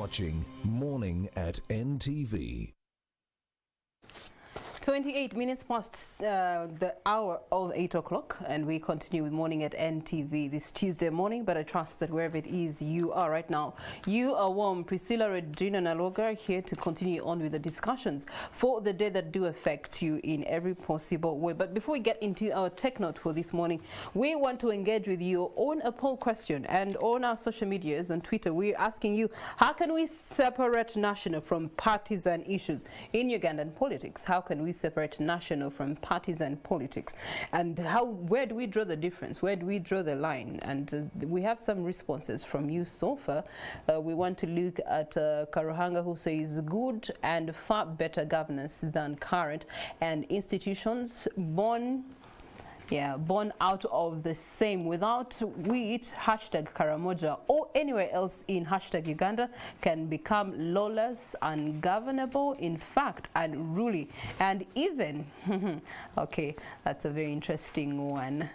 watching Morning at NTV. 28 minutes past the hour of 8 o'clock, and we continue with Morning at NTV this Tuesday morning. But I trust that wherever it is you are right now, you are warm. Priscilla, Regina, and Aloga here to continue on with the discussions for the day that do affect you in every possible way. But before we get into our tech note for this morning, we want to engage with you on a poll question, and on our social medias on Twitter, we're asking you, how can we separate national from partisan issues in Ugandan politics? How can we separate national from partisan politics, and where do we draw the difference? Where do we draw the line? And we have some responses from you so far. We want to look at Karuhanga, who says good and far better governance than current, and institutions born out of the same, without which hashtag Karamoja or anywhere else in hashtag Uganda can become lawless, ungovernable, in fact unruly, and even okay, that's a very interesting one.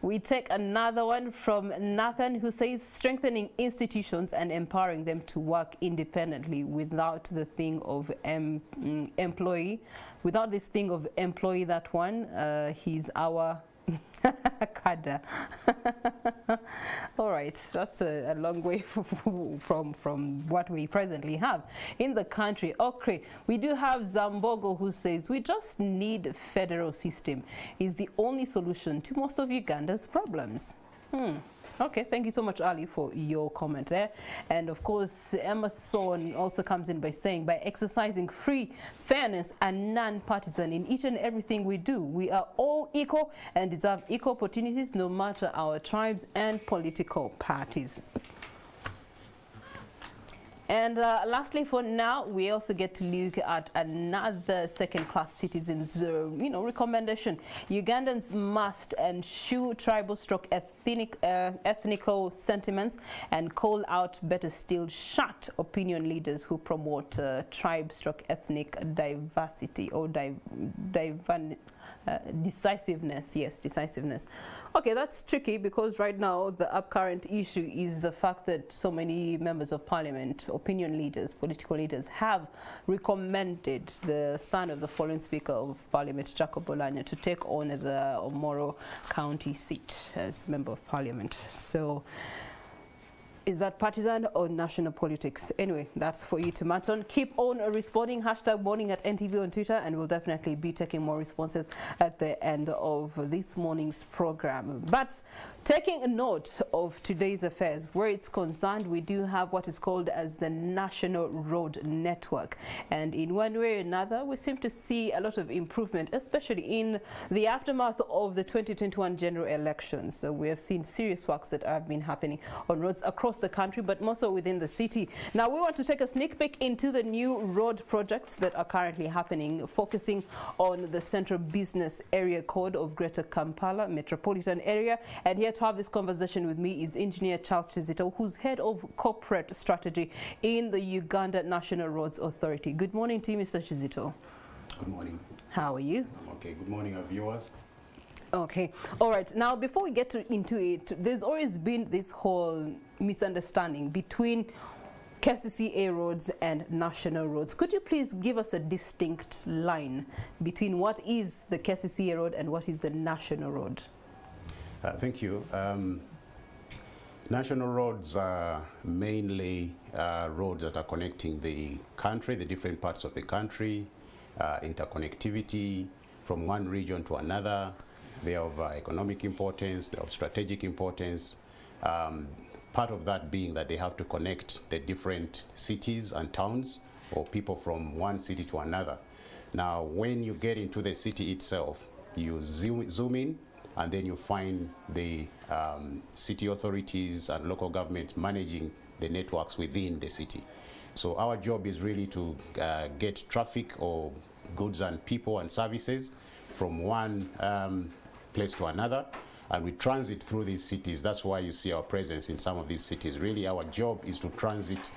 We take another one from Nathan, who says strengthening institutions and empowering them to work independently without the thing of employee. Without this thing of employee, that one, he's our Kada. All right, that's a long way from what we presently have in the country. Okay, we do have Zambogo, who says we just need federal system is the only solution to most of Uganda's problems. Okay, thank you so much, Ali, for your comment there. And of course, Emerson also comes in by saying, by exercising free, fairness, and non-partisan in each and everything we do, we are all equal and deserve equal opportunities, no matter our tribes and political parties. And lastly, for now, we also get to look at another second-class citizens, recommendation. Ugandans must eschew tribal/ethnical sentiments and call out, better still, shut opinion leaders who promote tribe/ethnic diversity or decisiveness. Yes, decisiveness. Okay, that's tricky, because right now the upcurrent issue is the fact that so many members of parliament, opinion leaders, political leaders, have recommended the son of the fallen Speaker of Parliament, Jacob Oulanyah, to take on the Omoro County seat as member of parliament. So, is that partisan or national politics? Anyway, that's for you to match on. Keep on responding. Hashtag Morning at NTV on Twitter, and we'll definitely be taking more responses at the end of this morning's program. But taking a note of today's affairs, where it's concerned, we do have what is called as the National Road Network. And in one way or another, we seem to see a lot of improvement, especially in the aftermath of the 2021 general elections. So we have seen serious works that have been happening on roads across the country, but more so within the city. Now we want to take a sneak peek into the new road projects that are currently happening, focusing on the central business area code of Greater Kampala metropolitan area. And here to have this conversation with me is Engineer Charles Kizito, who's head of corporate strategy in the Uganda National Roads Authority. Good morning to you, Mr. Kizito. Good morning. How are you? I'm okay. Good morning, our viewers. Okay. All right. Now, before we get into it, there's always been this whole misunderstanding between KCCA roads and national roads. Could you please give us a distinct line between what is the KCCA road and what is the national road? Thank you. National roads are mainly roads that are connecting the country, the different parts of the country, interconnectivity from one region to another. They are of economic importance, they are of strategic importance. Part of that being that they have to connect the different cities and towns, or people from one city to another. Now, when you get into the city itself, you zoom in, and then you find the city authorities and local government managing the networks within the city. So our job is really to get traffic or goods and people and services from one place to another, and we transit through these cities. That's why you see our presence in some of these cities. Really, our job is to transit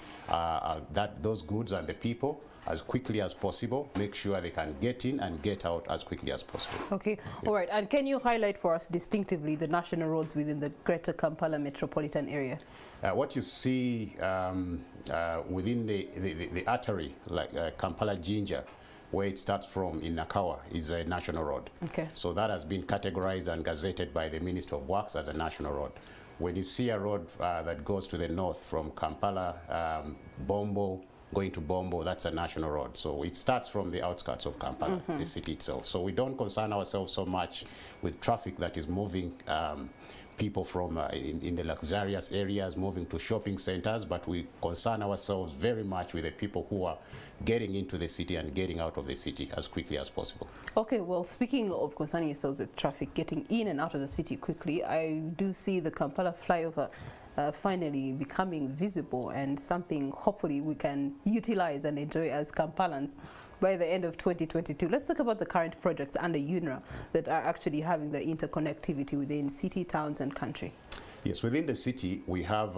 those goods and the people as quickly as possible, make sure they can get in and get out as quickly as possible. Okay, all right. And can you highlight for us distinctively the national roads within the Greater Kampala metropolitan area? What you see within the artery, like Kampala Ginger, where it starts from in Nakawa, is a national road. Okay. So that has been categorized and gazetted by the Minister of Works as a national road. When you see a road that goes to the north from Kampala, Bombo, going to Bombo, that's a national road. So it starts from the outskirts of Kampala, the city itself. So we don't concern ourselves so much with traffic that is moving people from in the luxurious areas, moving to shopping centers, but we concern ourselves very much with the people who are getting into the city and getting out of the city as quickly as possible. Okay, well, speaking of concerning yourselves with traffic, getting in and out of the city quickly, I do see the Kampala flyover finally becoming visible and something hopefully we can utilize and enjoy as Kampalans by the end of 2022. Let's talk about the current projects under UNRA that are actually having the interconnectivity within city, towns and country. Yes, within the city, we have,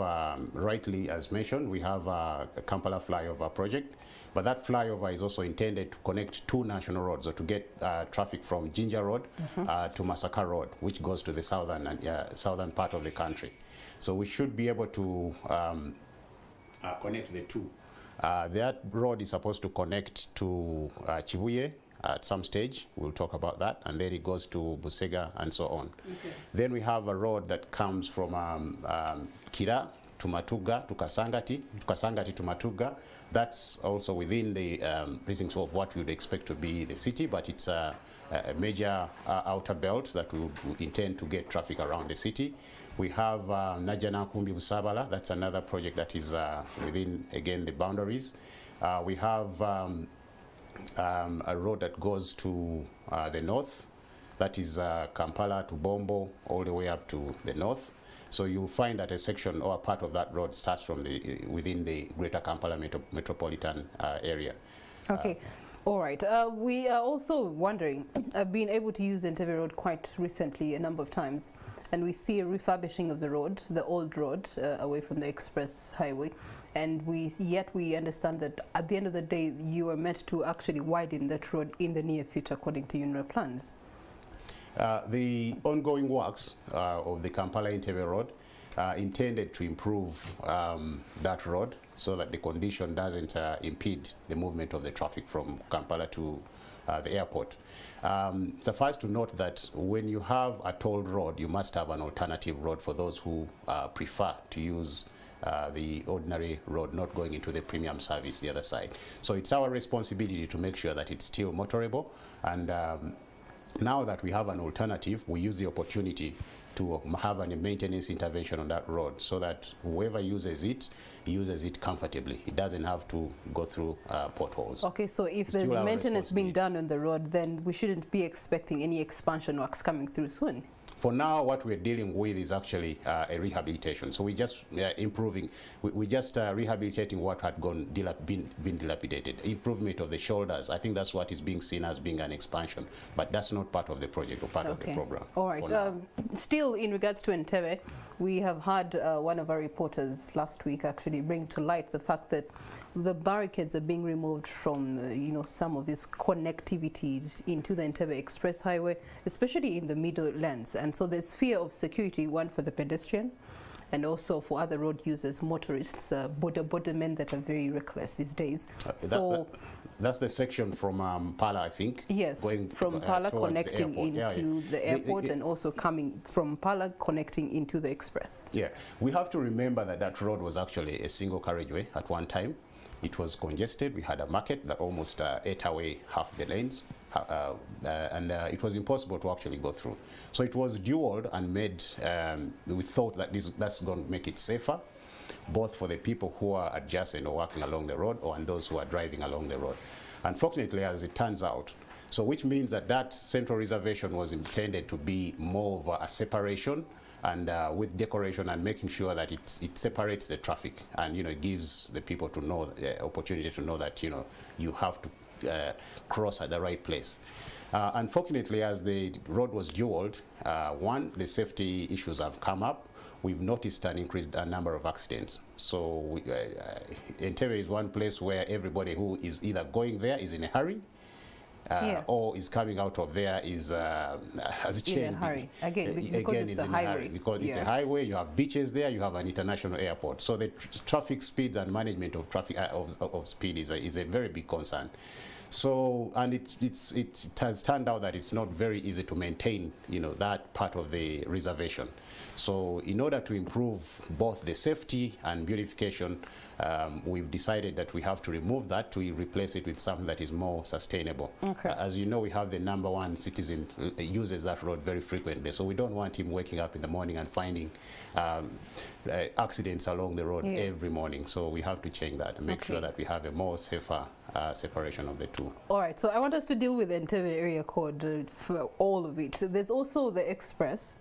rightly as mentioned, we have a Kampala flyover project, but that flyover is also intended to connect two national roads, or to get traffic from Jinja Road to Masaka Road, which goes to the southern part of the country. So we should be able to connect the two. That road is supposed to connect to Chibuye at some stage. We'll talk about that. And then it goes to Busega and so on. Okay. Then we have a road that comes from Kira to Matuga to Kasangati to Matuga. That's also within the precincts of what we would expect to be the city, but it's a major outer belt that we intend to get traffic around the city. We have Najana Kumbi Busabala. That's another project that is within, again, the boundaries. We have a road that goes to the north. That is Kampala to Bombo, all the way up to the north. So you'll find that a section or a part of that road starts from within the Greater Kampala metropolitan area. Okay. All right. We are also wondering, I've been able to use Entebbe Road quite recently a number of times, and we see a refurbishing of the road, the old road, away from the express highway. And yet we understand that at the end of the day, you are meant to actually widen that road in the near future according to UNRA plans. The ongoing works of the Kampala-Entebbe Road intended to improve that road so that the condition doesn't impede the movement of the traffic from Kampala to the airport. Suffice to note that when you have a tolled road, you must have an alternative road for those who prefer to use the ordinary road, not going into the premium service the other side. So it's our responsibility to make sure that it's still motorable, and now that we have an alternative, we use the opportunity to have a maintenance intervention on that road so that whoever uses it comfortably. It doesn't have to go through potholes. Okay, so if there's maintenance being done on the road, then we shouldn't be expecting any expansion works coming through soon. For now, what we're dealing with is actually a rehabilitation. So we're just improving, we're just rehabilitating what had been dilapidated. Improvement of the shoulders. I think that's what is being seen as being an expansion, but that's not part of the project or part of the program. All right. Still, in regards to Entebbe, we have had one of our reporters last week actually bring to light the fact that the barricades are being removed from, some of these connectivities into the Entebbe Express Highway, especially in the middle lanes. And so there's fear of security, one for the pedestrian, and also for other road users, motorists, border men that are very reckless these days. That's the section from Pala, I think. Yes, going from Pala connecting into the airport, and also coming from Pala connecting into the express. Yeah, we have to remember that that road was actually a single carriageway at one time. It was congested. We had a market that almost ate away half the lanes, and it was impossible to actually go through. So it was dualed and made, we thought that that's going to make it safer, both for the people who are adjacent or walking along the road, and those who are driving along the road. Unfortunately, as it turns out, so which means that that central reservation was intended to be more of a separation, and with decoration and making sure that it separates the traffic, and it gives the people to know the opportunity to know that you have to cross at the right place. Unfortunately, as the road was dualed, one, the safety issues have come up. We've noticed an increased number of accidents. So Entebbe is one place where everybody who is either going there is in a hurry, yes. or is coming out of there has changed. In a hurry. Again, it's a highway. Because it's a highway, you have beaches there, you have an international airport. So the traffic speeds and management of traffic of speed is a very big concern. So, and it has turned out that it's not very easy to maintain, that part of the reservation. So, in order to improve both the safety and beautification, we've decided that we have to remove that to replace it with something that is more sustainable. Okay. As you know, we have the #1 citizen uses that road very frequently, so we don't want him waking up in the morning and finding accidents along the road every morning. So we have to change that and make sure that we have a more safer separation of the two. All right, so I want us to deal with the Entebbe area code for all of it. There's also the express,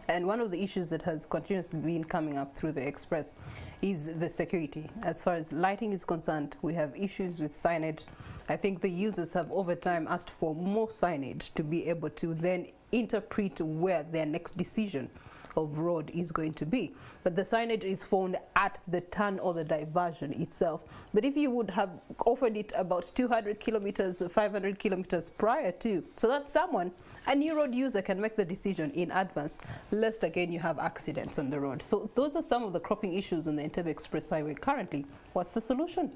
and one of the issues that has continuously been coming up through the express is the security. As far as lighting is concerned, we have issues with signage. I think the users have over time asked for more signage to be able to then interpret where their next decision of road is going to be. But the signage is found at the turn or the diversion itself. But if you would have offered it about 200 kilometers, 500 kilometers prior to, so that a new road user can make the decision in advance, lest again you have accidents on the road. So those are some of the cropping issues on the Entebbe Express Highway currently. What's the solution?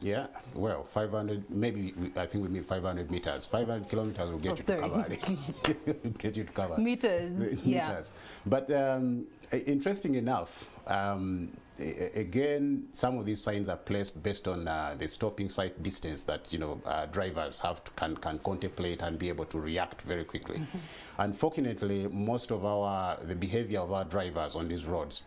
Yeah, well, 500, maybe I think we mean 500 meters. 500 kilometers will get you to cover. Get you to cover. Meters, yeah. Meters. But interesting enough, again, some of these signs are placed based on the stopping sight distance that drivers have to can contemplate and be able to react very quickly. Unfortunately, most of the behavior of our drivers on these roads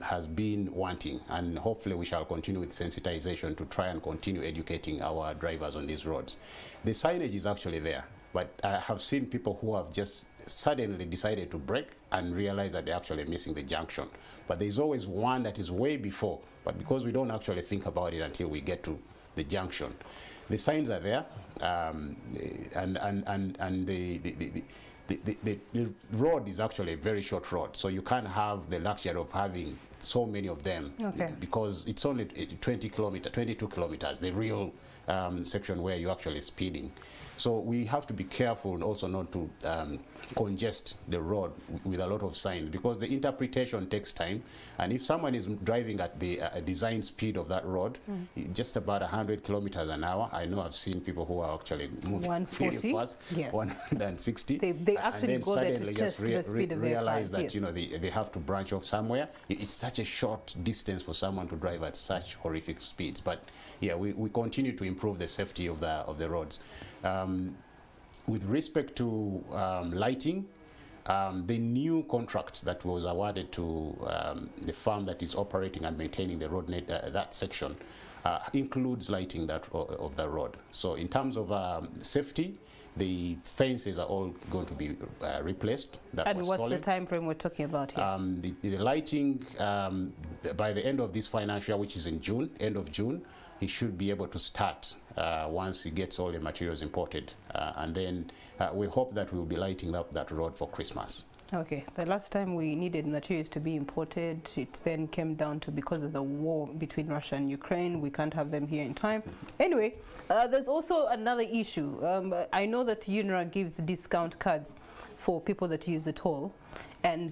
has been wanting, and hopefully we shall continue with sensitization to try and continue educating our drivers on these roads. The signage is actually there, but I have seen people who have just suddenly decided to brake and realize that they're actually missing the junction. But there's always one that is way before, but because we don't actually think about it until we get to the junction. The signs are there, and the road is actually a very short road, so you can't have the luxury of having so many of them, because it's only 22 kilometers, the real section where you're actually speeding. So we have to be careful and also not to congest the road with a lot of signs, because the interpretation takes time. And if someone is driving at the design speed of that road, just about 100 kilometers an hour, I know I've seen people who are actually moving very fast, 160. They actually go there to test the speed of their realize cars, that they have to branch off somewhere. It's such a short distance for someone to drive at such horrific speeds. But yeah, we continue to improve the safety of the roads. With respect to lighting, the new contract that was awarded to the firm that is operating and maintaining the road that section includes lighting of the road. So in terms of safety, the fences are all going to be replaced. And what's the time frame we're talking about here? The lighting, by the end of this financial year, which is in June, end of June, he should be able to start once he gets all the materials imported. And then we hope that we'll be lighting up that road for Christmas. Okay, the last time we needed materials to be imported, it then came down to, because of the war between Russia and Ukraine, we can't have them here in time. Anyway, there's also another issue. I know that UNRA gives discount cards for people that use the toll, and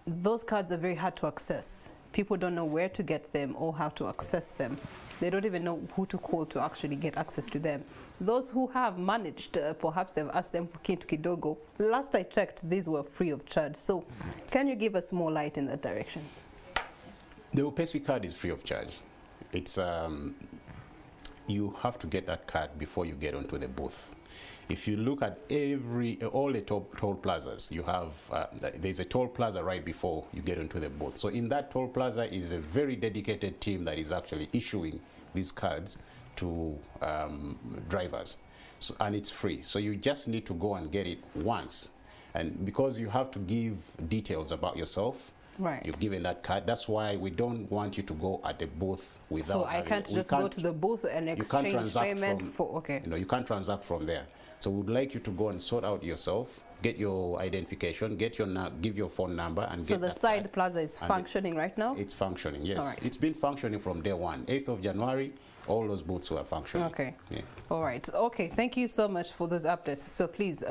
those cards are very hard to access. People don't know where to get them or how to access them. They don't even know who to call to actually get access to them. Those who have managed, perhaps they've asked them for Kintu Kidogo. Last I checked, these were free of charge. So can you give us more light in that direction? The Upesi card is free of charge. It's you have to get that card before you get onto the booth. If you look at all the toll plazas, you have there's a toll plaza right before you get into the booth. So in that toll plaza is a very dedicated team that is actually issuing these cards to drivers, and it's free. So you just need to go and get it once, and because you have to give details about yourself, Right. You're given that card. That's why we don't want you to go at the booth without. So I can't just go to the booth and exchange payment for, okay. You know, you can't transact from there. So we'd like you to go and sort out yourself, get your identification, give your phone number, and so get the that side card. plaza is functioning right now? It's functioning, yes. All right. It's been functioning from day one. 8th of January, all those booths were functioning. Okay. Yeah. All right. Okay. Thank you so much for those updates. So please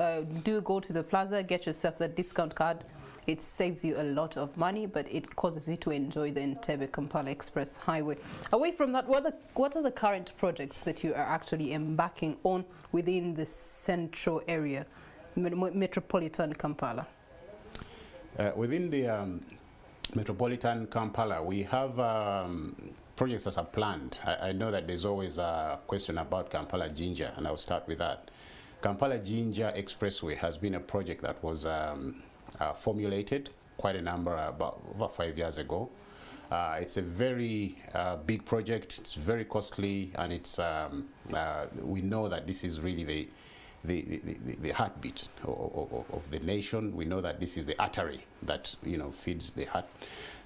do go to the plaza, get yourself that discount card. It saves you a lot of money, but it causes you to enjoy the Entebbe-Kampala Express Highway. Away from that, what are the current projects that you are actually embarking on within the central area, metropolitan Kampala? Within the metropolitan Kampala, we have projects that are planned. I know that there's always a question about Kampala Ginger, and I'll start with that. Kampala Ginger Expressway has been a project that was formulated quite a number, about over 5 years ago. It's a very big project. It's very costly, and it's we know that this is really the heartbeat of the nation. We know that this is the artery that, you know, feeds the heart.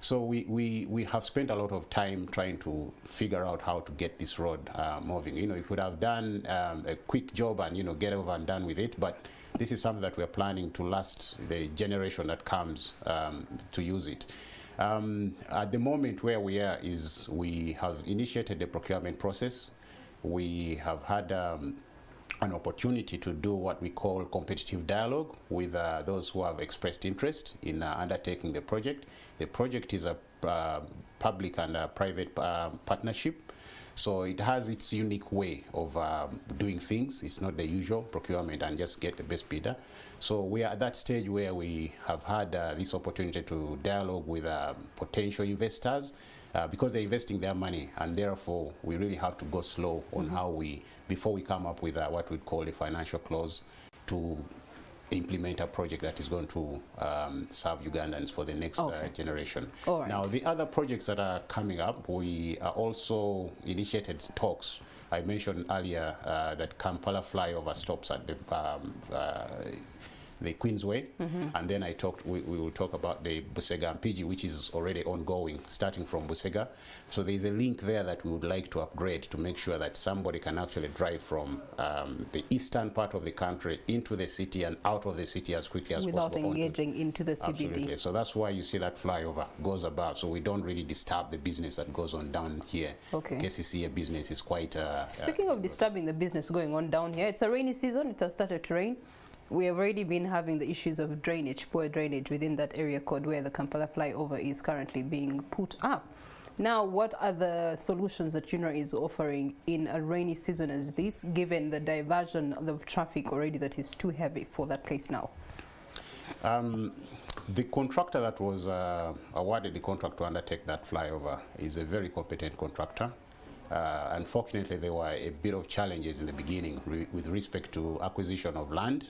So we have spent a lot of time trying to figure out how to get this road moving. You know, we could have done a quick job and, you know, get over and done with it, but this is something that we're planning to last the generation that comes to use it. At the moment where we are is we have initiated the procurement process. We have had an opportunity to do what we call competitive dialogue with those who have expressed interest in undertaking the project. The project is a public and private partnership, so it has its unique way of doing things. It's not the usual procurement and just get the best bidder. So we are at that stage where we have had this opportunity to dialogue with potential investors, because they're investing their money, and therefore we really have to go slow on how we, before we come up with what we call a financial clause to implement a project that is going to serve Ugandans for the next generation. All right. Now, the other projects that are coming up, we are also initiated talks. I mentioned earlier that Kampala flyover stops at the Queensway, and then we will talk about the Busega and PG, which is already ongoing, starting from Busega. So there's a link there that we would like to upgrade to make sure that somebody can actually drive from the eastern part of the country into the city and out of the city as quickly as possible. Without engaging into the CBD. Absolutely. So that's why you see that flyover goes above, so we don't really disturb the business that goes on down here. Okay. KCCA business is quite... Speaking of disturbing the business going on down here, it's a rainy season. It has started to rain. We have already been having the issues of drainage, poor drainage within that area code where the Kampala flyover is currently being put up. Now, what are the solutions that UNRA is offering in a rainy season as this, given the diversion of traffic already that is too heavy for that place now? The contractor that was awarded the contract to undertake that flyover is a very competent contractor. Unfortunately, there were a bit of challenges in the beginning with respect to acquisition of land,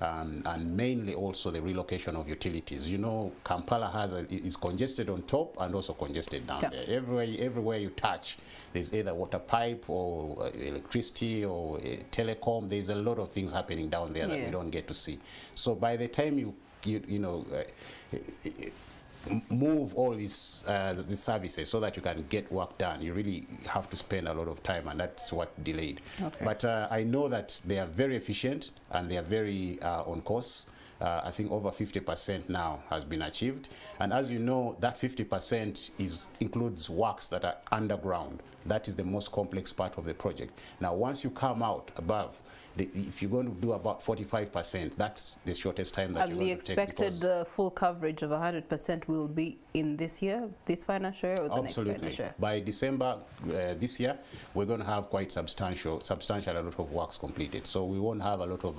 and mainly also the relocation of utilities. You know, Kampala is congested on top and also congested down there. Everywhere you touch, there's either water pipe or electricity or telecom. There's a lot of things happening down there that we don't get to see. So by the time you move all these the services so that you can get work done, you really have to spend a lot of time, and that's what delayed. Okay. But I know that they are very efficient and they are very on course. I think over 50% now has been achieved, and as you know, that 50% includes works that are underground. That is the most complex part of the project. Now, once you come out above, if you're going to do about 45%, that's the shortest time that you're going to take. And the expected full coverage of 100% will be in this year, this financial year, or the next financial year? By December this year, we're going to have quite substantial a lot of works completed. So we won't have a lot of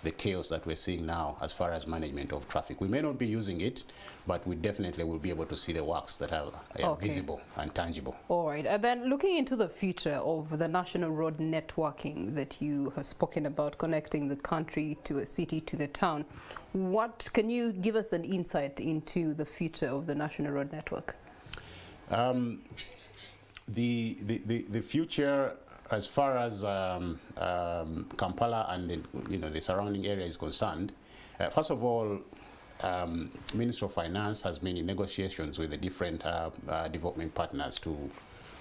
the chaos that we're seeing now as far as management of traffic. We may not be using it, but we definitely will be able to see the works that are visible and tangible. All right. And then looking into the future of the national road networking that you have spoken about, connecting the country to a city to the town, what can you give us an insight into the future of the national road network? The future, as far as Kampala and the surrounding area is concerned, first of all, Ministry of Finance has been in negotiations with the different development partners to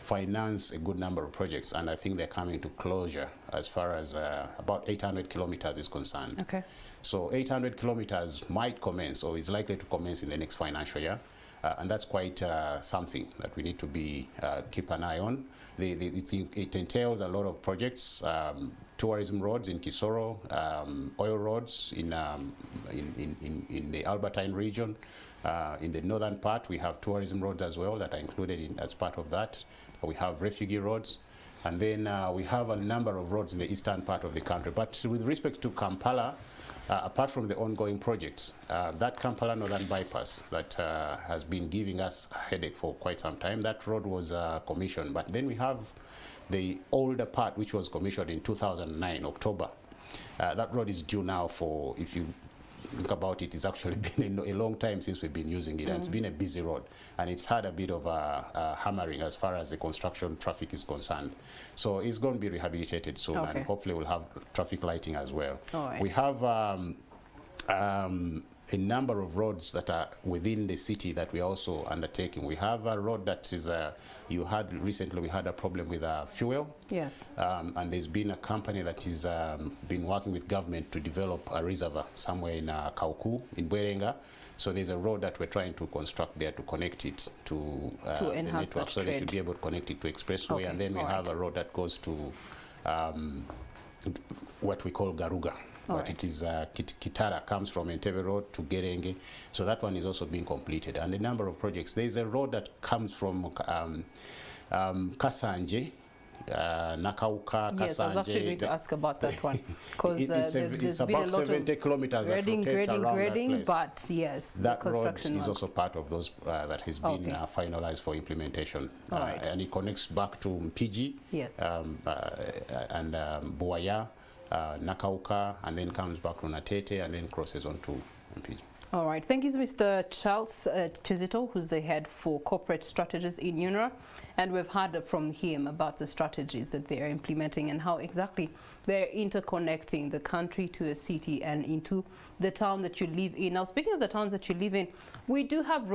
finance a good number of projects, and I think they're coming to closure as far as about 800 kilometers is concerned. Okay. So 800 kilometers might commence, or is likely to commence in the next financial year. And that's quite something that we need to be keep an eye on. It entails a lot of projects, tourism roads in Kisoro, oil roads in the Albertine region. In the northern part, we have tourism roads as well that are included as part of that. We have refugee roads. And then we have a number of roads in the eastern part of the country. But with respect to Kampala, apart from the ongoing projects, that Kampala Northern Bypass that has been giving us a headache for quite some time, that road was commissioned. But then we have the older part, which was commissioned in 2009, October. That road is due now for, if you think about it, it's actually been a long time since we've been using it, and it's been a busy road, and it's had a bit of a hammering as far as the construction traffic is concerned. So it's going to be rehabilitated soon, Okay. and hopefully we'll have traffic lighting as well. All right. We have a number of roads that are within the city that we are also undertaking. We have a road that is, recently we had a problem with fuel. Yes. And there's been a company that has been working with government to develop a reservoir somewhere in Kauku, in Bwerenga. So there's a road that we're trying to construct there to connect it to the enhance network. that So they trade. should be able to connect it to expressway. Okay. And then we All have right. a road that goes to what we call Garuga. All But right. it is Kitara, comes from Entebbe Road to Gerenge. So that one is also being completed. And a number of projects. There's a road that comes from Kasanje, Nakauka, Yes, I was actually going to Kasanje. ask about that one, because It's there's been a about lot 70 of kilometers that grading, rotates around that grading, place. but yes, That the road construction is ones. also part of those that has been Okay. finalized for implementation. All right. And it connects back to Mpiji Yes. and Buaya, Nakauka, and then comes back to Natete, and then crosses on to Mpiji. All right. Thank you, Mr. Charles Kizito, who's the head for corporate strategies in UNRA. And we've heard from him about the strategies that they are implementing and how exactly they're interconnecting the country to the city and into the town that you live in. Now, speaking of the towns that you live in, we do have road